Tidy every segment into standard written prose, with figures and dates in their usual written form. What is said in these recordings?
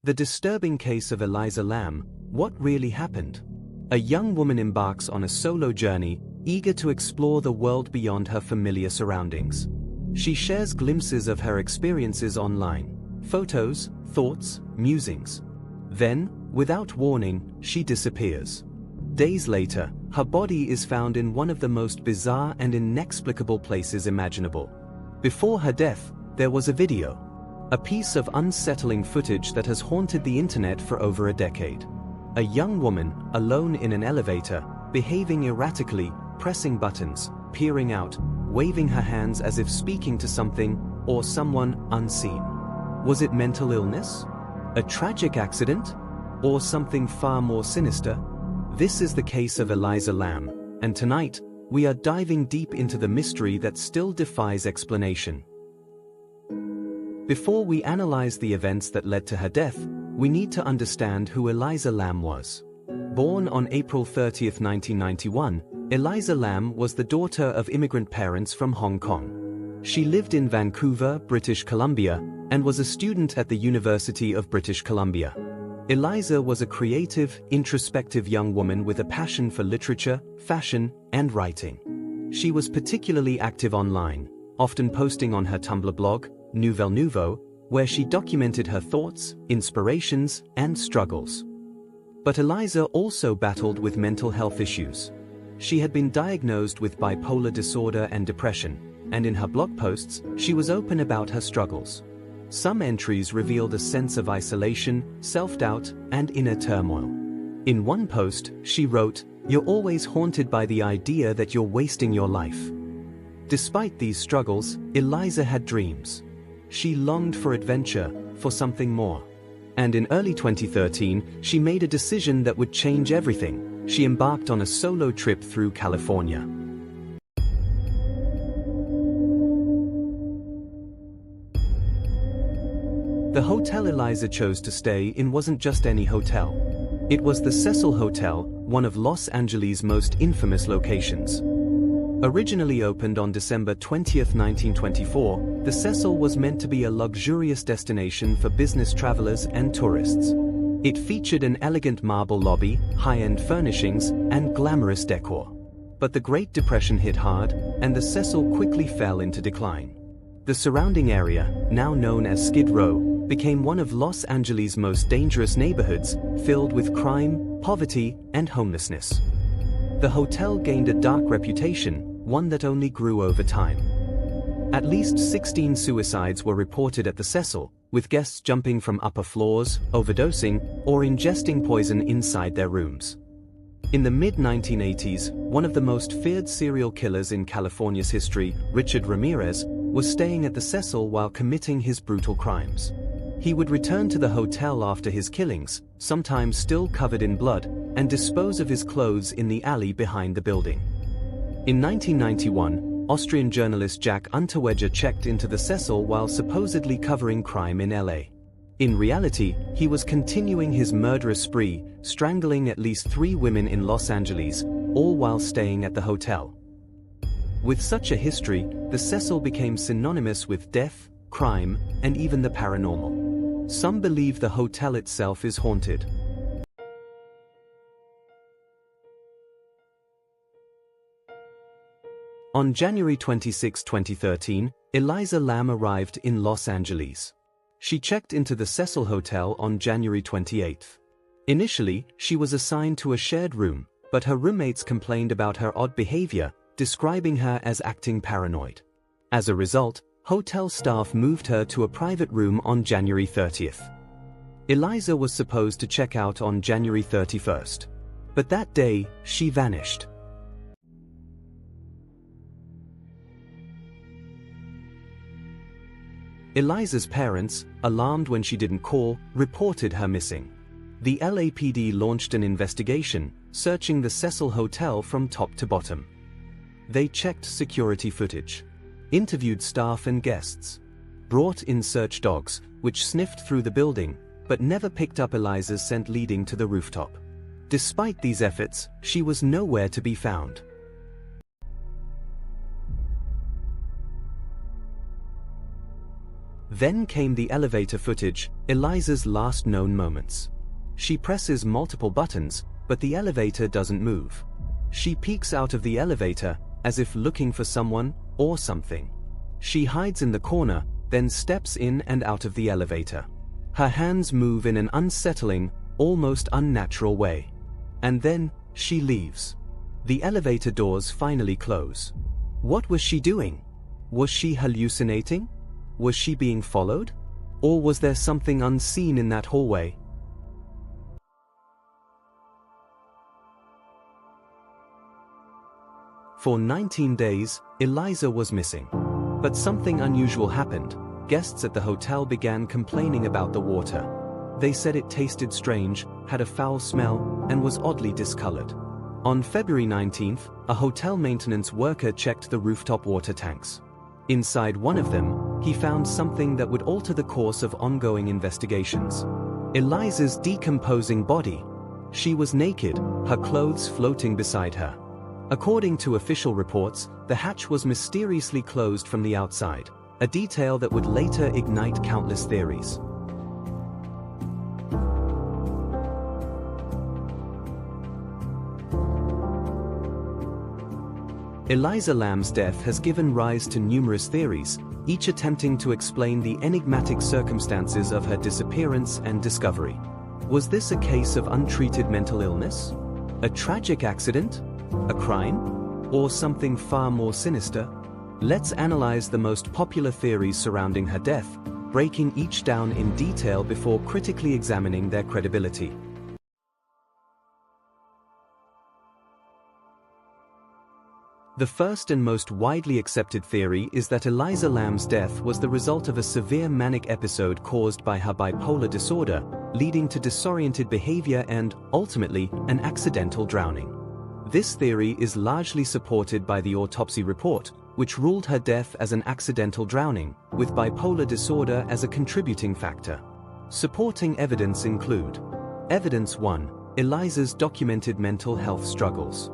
The disturbing case of Elisa Lam. What really happened? A young woman embarks on a solo journey, eager to explore the world beyond her familiar surroundings. She shares glimpses of her experiences online, photos, thoughts, musings. Then, without warning, she disappears. Days later, her body is found in one of the most bizarre and inexplicable places imaginable. Before her death, there was a video. A piece of unsettling footage that has haunted the internet for over a decade. A young woman, alone in an elevator, behaving erratically, pressing buttons, peering out, waving her hands as if speaking to something or someone unseen. Was it mental illness? A tragic accident? Or something far more sinister? This is the case of Elisa Lam, and tonight, we are diving deep into the mystery that still defies explanation. Before we analyze the events that led to her death, we need to understand who Elisa Lam was. Born on April 30, 1991, Elisa Lam was the daughter of immigrant parents from Hong Kong. She lived in Vancouver, British Columbia, and was a student at the University of British Columbia. Elisa was a creative, introspective young woman with a passion for literature, fashion, and writing. She was particularly active online, often posting on her Tumblr blog, Nouvelle Nouveau, where she documented her thoughts, inspirations, and struggles. But Elisa also battled with mental health issues. She had been diagnosed with bipolar disorder and depression, and in her blog posts, she was open about her struggles. Some entries revealed a sense of isolation, self-doubt, and inner turmoil. In one post, she wrote, "You're always haunted by the idea that you're wasting your life." Despite these struggles, Elisa had dreams. She longed for adventure, for something more. And in early 2013, she made a decision that would change everything. She embarked on a solo trip through California. The hotel Elisa chose to stay in wasn't just any hotel. It was the Cecil Hotel, one of Los Angeles' most infamous locations. Originally opened on December 20, 1924, the Cecil was meant to be a luxurious destination for business travelers and tourists. It featured an elegant marble lobby, high-end furnishings, and glamorous decor. But the Great Depression hit hard, and the Cecil quickly fell into decline. The surrounding area, now known as Skid Row, became one of Los Angeles' most dangerous neighborhoods, filled with crime, poverty, and homelessness. The hotel gained a dark reputation, one that only grew over time. At least 16 suicides were reported at the Cecil, with guests jumping from upper floors, overdosing, or ingesting poison inside their rooms. In the mid-1980s, one of the most feared serial killers in California's history, Richard Ramirez, was staying at the Cecil while committing his brutal crimes. He would return to the hotel after his killings, sometimes still covered in blood, and dispose of his clothes in the alley behind the building. In 1991, Austrian journalist Jack Unterweger checked into the Cecil while supposedly covering crime in LA. In reality, he was continuing his murderous spree, strangling at least 3 women in Los Angeles, all while staying at the hotel. With such a history, the Cecil became synonymous with death, crime, and even the paranormal. Some believe the hotel itself is haunted. On January 26, 2013, Elisa Lam arrived in Los Angeles. She checked into the Cecil Hotel on January 28. Initially, she was assigned to a shared room, but her roommates complained about her odd behavior, describing her as acting paranoid. As a result, hotel staff moved her to a private room on January 30. Elisa was supposed to check out on January 31. But that day, she vanished. Elisa's parents, alarmed when she didn't call, reported her missing. The LAPD launched an investigation, searching the Cecil Hotel from top to bottom. They checked security footage, interviewed staff and guests, brought in search dogs, which sniffed through the building, but never picked up Elisa's scent leading to the rooftop. Despite these efforts, she was nowhere to be found. Then came the elevator footage, Elisa's last known moments. She presses multiple buttons, but the elevator doesn't move. She peeks out of the elevator, as if looking for someone or something. She hides in the corner, then steps in and out of the elevator. Her hands move in an unsettling, almost unnatural way. And then, she leaves. The elevator doors finally close. What was she doing? Was she hallucinating? Was she being followed? Or was there something unseen in that hallway? For 19 days, Elisa was missing. But something unusual happened. Guests at the hotel began complaining about the water. They said it tasted strange, had a foul smell, and was oddly discolored. On February 19th, a hotel maintenance worker checked the rooftop water tanks. Inside one of them, he found something that would alter the course of ongoing investigations. Elisa's decomposing body. She was naked, her clothes floating beside her. According to official reports, the hatch was mysteriously closed from the outside, a detail that would later ignite countless theories. Elisa Lam's death has given rise to numerous theories, each attempting to explain the enigmatic circumstances of her disappearance and discovery. Was this a case of untreated mental illness? A tragic accident? A crime? Or something far more sinister? Let's analyze the most popular theories surrounding her death, breaking each down in detail before critically examining their credibility. The first and most widely accepted theory is that Elisa Lam's death was the result of a severe manic episode caused by her bipolar disorder, leading to disoriented behavior and, ultimately, an accidental drowning. This theory is largely supported by the autopsy report, which ruled her death as an accidental drowning, with bipolar disorder as a contributing factor. Supporting evidence include: Evidence 1. Elisa's documented mental health struggles.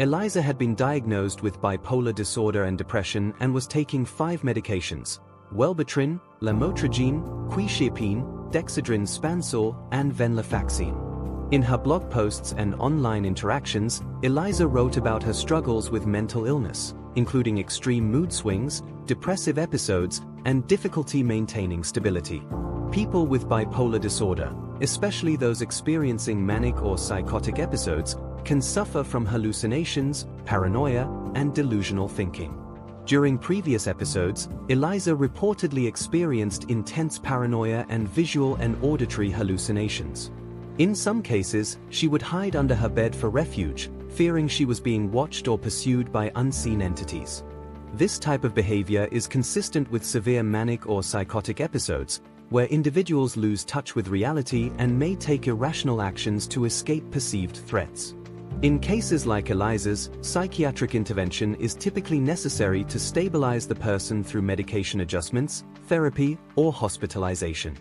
Elisa had been diagnosed with bipolar disorder and depression and was taking 5 medications: Wellbutrin, lamotrigine, quetiapine, dexedrine spansor, and venlafaxine. In her blog posts and online interactions, Elisa wrote about her struggles with mental illness, including extreme mood swings, depressive episodes, and difficulty maintaining stability. People with bipolar disorder, especially those experiencing manic or psychotic episodes, can suffer from hallucinations, paranoia, and delusional thinking. During previous episodes, Elisa reportedly experienced intense paranoia and visual and auditory hallucinations. In some cases, she would hide under her bed for refuge, fearing she was being watched or pursued by unseen entities. This type of behavior is consistent with severe manic or psychotic episodes, where individuals lose touch with reality and may take irrational actions to escape perceived threats. In cases like Elisa's, psychiatric intervention is typically necessary to stabilize the person through medication adjustments, therapy, or hospitalization.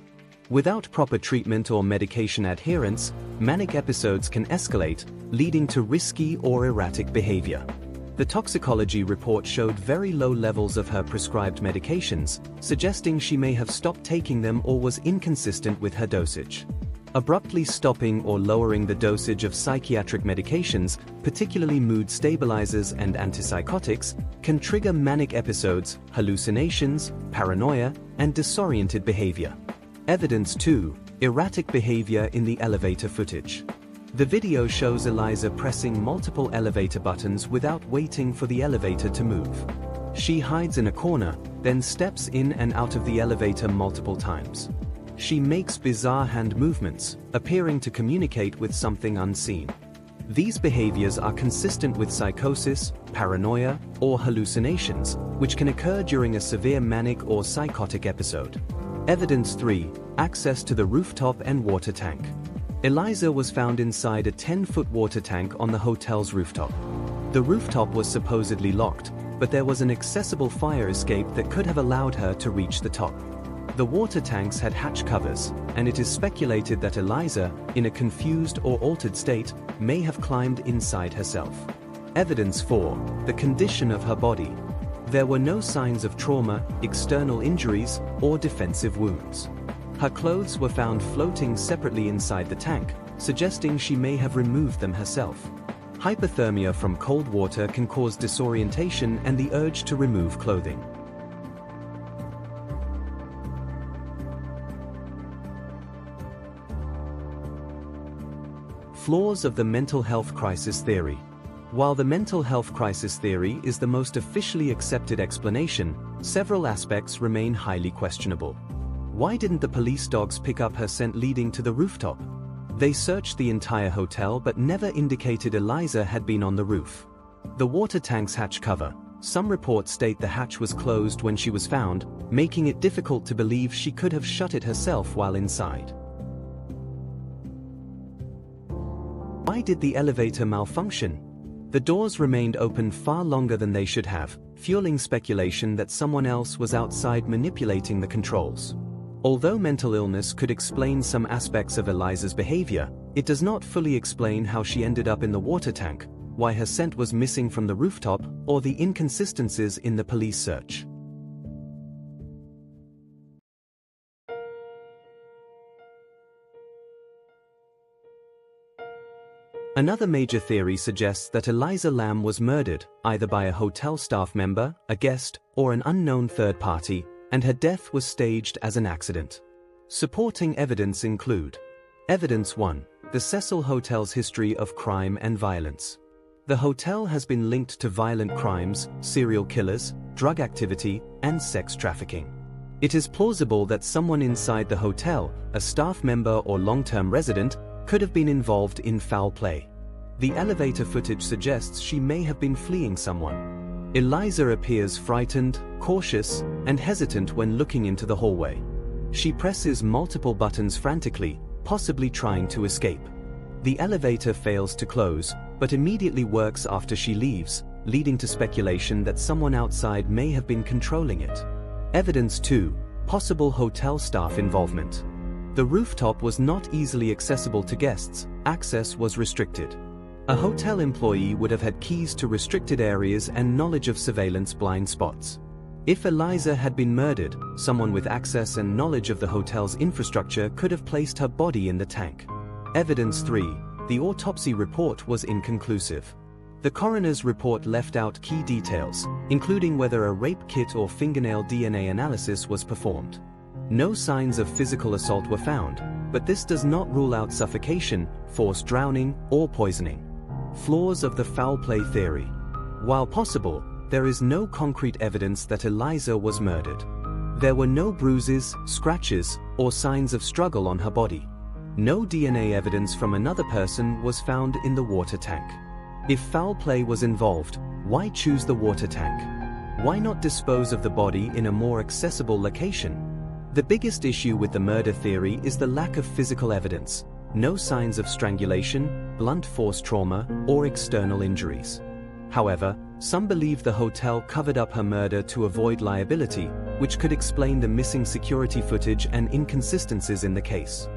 Without proper treatment or medication adherence, manic episodes can escalate, leading to risky or erratic behavior. The toxicology report showed very low levels of her prescribed medications, suggesting she may have stopped taking them or was inconsistent with her dosage. Abruptly stopping or lowering the dosage of psychiatric medications, particularly mood stabilizers and antipsychotics, can trigger manic episodes, hallucinations, paranoia, and disoriented behavior. Evidence 2. Erratic behavior in the elevator footage. The video shows Elisa pressing multiple elevator buttons without waiting for the elevator to move. She hides in a corner, then steps in and out of the elevator multiple times. She makes bizarre hand movements, appearing to communicate with something unseen. These behaviors are consistent with psychosis, paranoia, or hallucinations, which can occur during a severe manic or psychotic episode. Evidence 3. Access to the rooftop and water tank. Elisa was found inside a 10-foot water tank on the hotel's rooftop. The rooftop was supposedly locked, but there was an accessible fire escape that could have allowed her to reach the top. The water tanks had hatch covers, and it is speculated that Elisa, in a confused or altered state, may have climbed inside herself. Evidence 4. The condition of her body. There were no signs of trauma, external injuries, or defensive wounds. Her clothes were found floating separately inside the tank, suggesting she may have removed them herself. Hypothermia from cold water can cause disorientation and the urge to remove clothing. Flaws of the mental health crisis theory. While the mental health crisis theory is the most officially accepted explanation, several aspects remain highly questionable. Why didn't the police dogs pick up her scent leading to the rooftop? They searched the entire hotel but never indicated Elisa had been on the roof. The water tank's hatch cover. Some reports state the hatch was closed when she was found, making it difficult to believe she could have shut it herself while inside. Why did the elevator malfunction? The doors remained open far longer than they should have, fueling speculation that someone else was outside manipulating the controls. Although mental illness could explain some aspects of Elisa's behavior, it does not fully explain how she ended up in the water tank, why her scent was missing from the rooftop, or the inconsistencies in the police search. Another major theory suggests that Elisa Lam was murdered, either by a hotel staff member, a guest, or an unknown third party, and her death was staged as an accident. Supporting evidence include: Evidence 1. The Cecil Hotel's history of crime and violence. The hotel has been linked to violent crimes, serial killers, drug activity, and sex trafficking. It is plausible that someone inside the hotel, a staff member or long-term resident, could have been involved in foul play. The elevator footage suggests she may have been fleeing someone. Elisa appears frightened, cautious, and hesitant when looking into the hallway. She presses multiple buttons frantically, possibly trying to escape. The elevator fails to close, but immediately works after she leaves, leading to speculation that someone outside may have been controlling it. Evidence 2. Possible hotel staff involvement. The rooftop was not easily accessible to guests, access was restricted. A hotel employee would have had keys to restricted areas and knowledge of surveillance blind spots. If Elisa had been murdered, someone with access and knowledge of the hotel's infrastructure could have placed her body in the tank. Evidence 3. The autopsy report was inconclusive. The coroner's report left out key details, including whether a rape kit or fingernail DNA analysis was performed. No signs of physical assault were found, but this does not rule out suffocation, forced drowning, or poisoning. Flaws of the foul play theory. While possible, there is no concrete evidence that Elisa was murdered. There were no bruises, scratches, or signs of struggle on her body. No DNA evidence from another person was found in the water tank. If foul play was involved, why choose the water tank? Why not dispose of the body in a more accessible location? The biggest issue with the murder theory is the lack of physical evidence. No signs of strangulation, blunt force trauma, or external injuries. However, some believe the hotel covered up her murder to avoid liability, which could explain the missing security footage and inconsistencies in the case.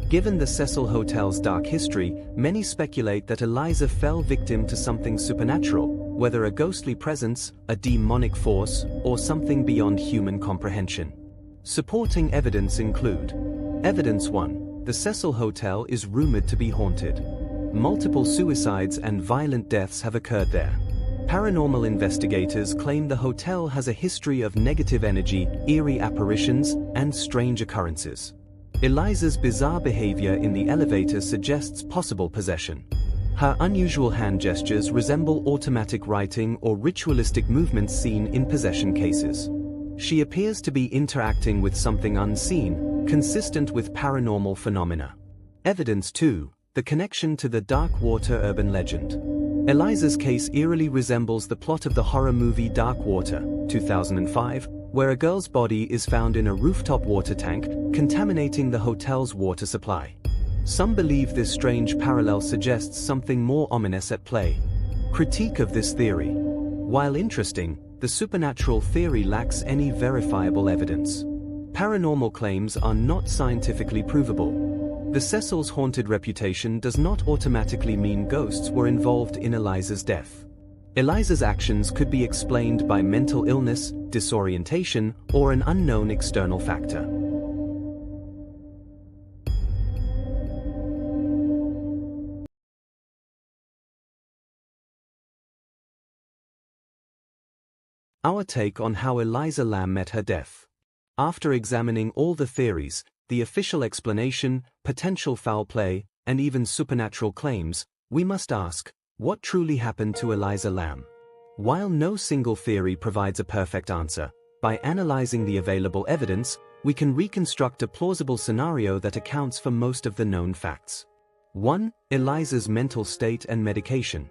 Given the Cecil Hotel's dark history, many speculate that Elisa fell victim to something supernatural, whether a ghostly presence, a demonic force, or something beyond human comprehension. Supporting evidence include: Evidence 1. The Cecil Hotel is rumored to be haunted. Multiple suicides and violent deaths have occurred there. Paranormal investigators claim the hotel has a history of negative energy, eerie apparitions, and strange occurrences. Elisa's bizarre behavior in the elevator suggests possible possession. Her unusual hand gestures resemble automatic writing or ritualistic movements seen in possession cases. She appears to be interacting with something unseen, consistent with paranormal phenomena. Evidence 2. The connection to the dark water urban legend. Elisa's case eerily resembles the plot of the horror movie Dark Water, 2005, where a girl's body is found in a rooftop water tank, contaminating the hotel's water supply. Some believe this strange parallel suggests something more ominous at play. Critique of this theory. While interesting, the supernatural theory lacks any verifiable evidence. Paranormal claims are not scientifically provable. The Cecil's haunted reputation does not automatically mean ghosts were involved in Elisa's death. Elisa's actions could be explained by mental illness, disorientation, or an unknown external factor. Our take on how Elisa Lam met her death. After examining all the theories, the official explanation, potential foul play, and even supernatural claims, we must ask, what truly happened to Elisa Lam? While no single theory provides a perfect answer, by analyzing the available evidence, we can reconstruct a plausible scenario that accounts for most of the known facts. 1. Elisa's mental state and medication.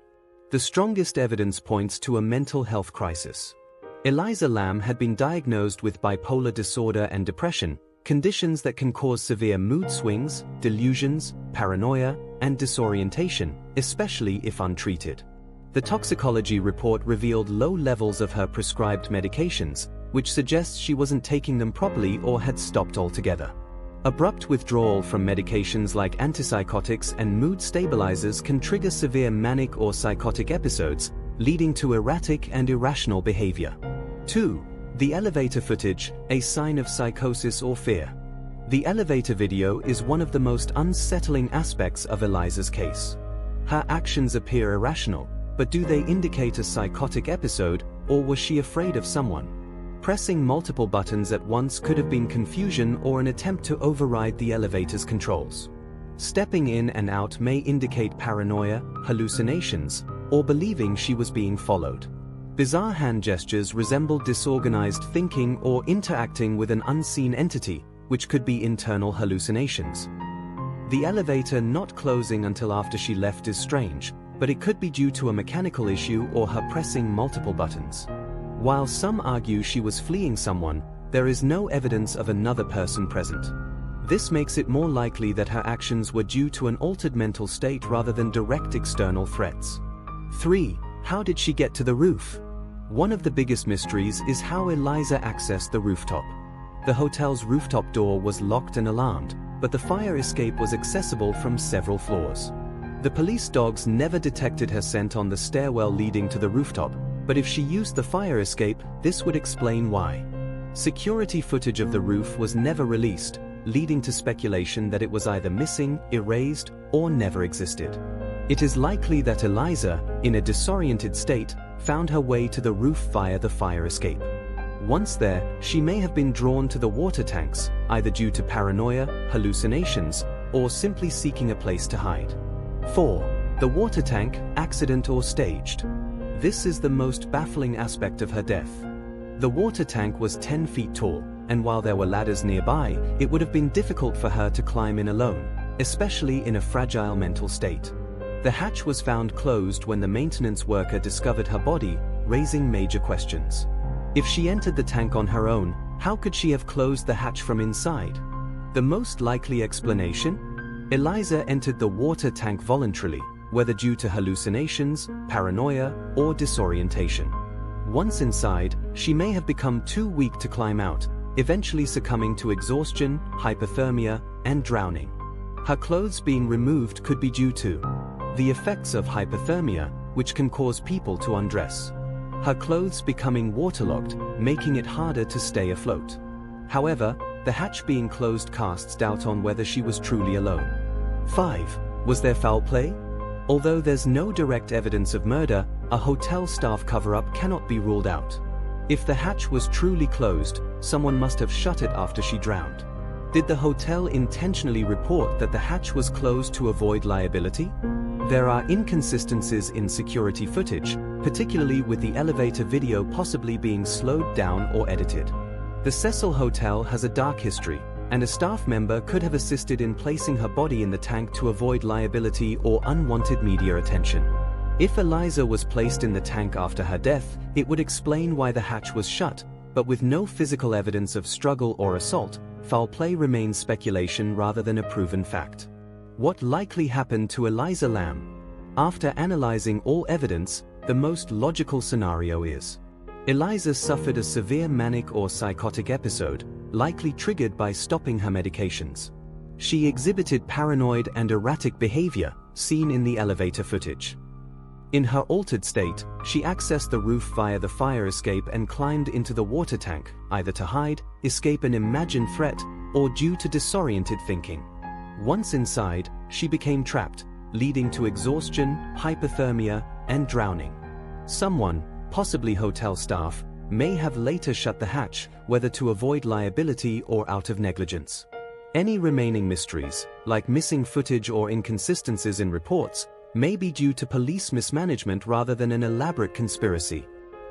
The strongest evidence points to a mental health crisis. Elisa Lam had been diagnosed with bipolar disorder and depression, conditions that can cause severe mood swings, delusions, paranoia, and disorientation, especially if untreated. The toxicology report revealed low levels of her prescribed medications, which suggests she wasn't taking them properly or had stopped altogether. Abrupt withdrawal from medications like antipsychotics and mood stabilizers can trigger severe manic or psychotic episodes, leading to erratic and irrational behavior. 2. The elevator footage, a sign of psychosis or fear. The elevator video is one of the most unsettling aspects of Elisa's case. Her actions appear irrational, but do they indicate a psychotic episode, or was she afraid of someone? Pressing multiple buttons at once could have been confusion or an attempt to override the elevator's controls. Stepping in and out may indicate paranoia, hallucinations, or believing she was being followed. Bizarre hand gestures resemble disorganized thinking or interacting with an unseen entity, which could be internal hallucinations. The elevator not closing until after she left is strange, but it could be due to a mechanical issue or her pressing multiple buttons. While some argue she was fleeing someone, there is no evidence of another person present. This makes it more likely that her actions were due to an altered mental state rather than direct external threats. 3. How did she get to the roof? One of the biggest mysteries is how Elisa accessed the rooftop. The hotel's rooftop door was locked and alarmed, but the fire escape was accessible from several floors. The police dogs never detected her scent on the stairwell leading to the rooftop, but if she used the fire escape, this would explain why. Security footage of the roof was never released, leading to speculation that it was either missing, erased, or never existed. It is likely that Elisa, in a disoriented state, found her way to the roof via the fire escape. Once there, she may have been drawn to the water tanks, either due to paranoia, hallucinations, or simply seeking a place to hide. 4. The water tank, accident or staged. This is the most baffling aspect of her death. The water tank was 10 feet tall, and while there were ladders nearby, it would have been difficult for her to climb in alone, especially in a fragile mental state. The hatch was found closed when the maintenance worker discovered her body, raising major questions. If she entered the tank on her own, how could she have closed the hatch from inside? The most likely explanation? Elisa entered the water tank voluntarily, whether due to hallucinations, paranoia, or disorientation. Once inside, she may have become too weak to climb out, eventually succumbing to exhaustion, hypothermia, and drowning. Her clothes being removed could be due to the effects of hypothermia, which can cause people to undress. Her clothes becoming waterlogged, making it harder to stay afloat. However, the hatch being closed casts doubt on whether she was truly alone. 5. Was there foul play? Although there's no direct evidence of murder, a hotel staff cover-up cannot be ruled out. If the hatch was truly closed, someone must have shut it after she drowned. Did the hotel intentionally report that the hatch was closed to avoid liability? There are inconsistencies in security footage, particularly with the elevator video possibly being slowed down or edited. The Cecil Hotel has a dark history, and a staff member could have assisted in placing her body in the tank to avoid liability or unwanted media attention. If Elisa was placed in the tank after her death, it would explain why the hatch was shut, but with no physical evidence of struggle or assault, foul play remains speculation rather than a proven fact. What likely happened to Elisa Lam? After analyzing all evidence, the most logical scenario is Elisa suffered a severe manic or psychotic episode, likely triggered by stopping her medications. She exhibited paranoid and erratic behavior, seen in the elevator footage. In her altered state, she accessed the roof via the fire escape and climbed into the water tank, either to hide, escape an imagined threat, or due to disoriented thinking. Once inside, she became trapped, leading to exhaustion, hypothermia, and drowning. Someone, possibly hotel staff, may have later shut the hatch, whether to avoid liability or out of negligence. Any remaining mysteries, like missing footage or inconsistencies in reports, may be due to police mismanagement rather than an elaborate conspiracy.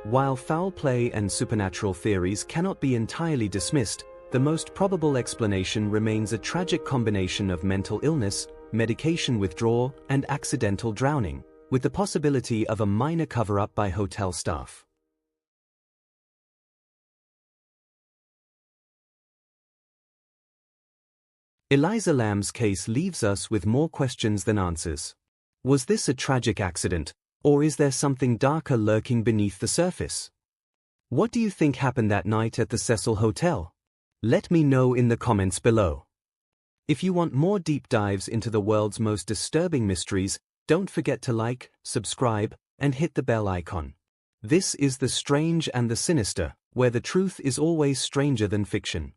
While foul play and supernatural theories cannot be entirely dismissed, the most probable explanation remains a tragic combination of mental illness, medication withdrawal, and accidental drowning, with the possibility of a minor cover-up by hotel staff. Elisa Lam's case leaves us with more questions than answers. Was this a tragic accident, or is there something darker lurking beneath the surface? What do you think happened that night at the Cecil Hotel? Let me know in the comments below. If you want more deep dives into the world's most disturbing mysteries, don't forget to like, subscribe, and hit the bell icon. This is The Strange and the Sinister, where the truth is always stranger than fiction.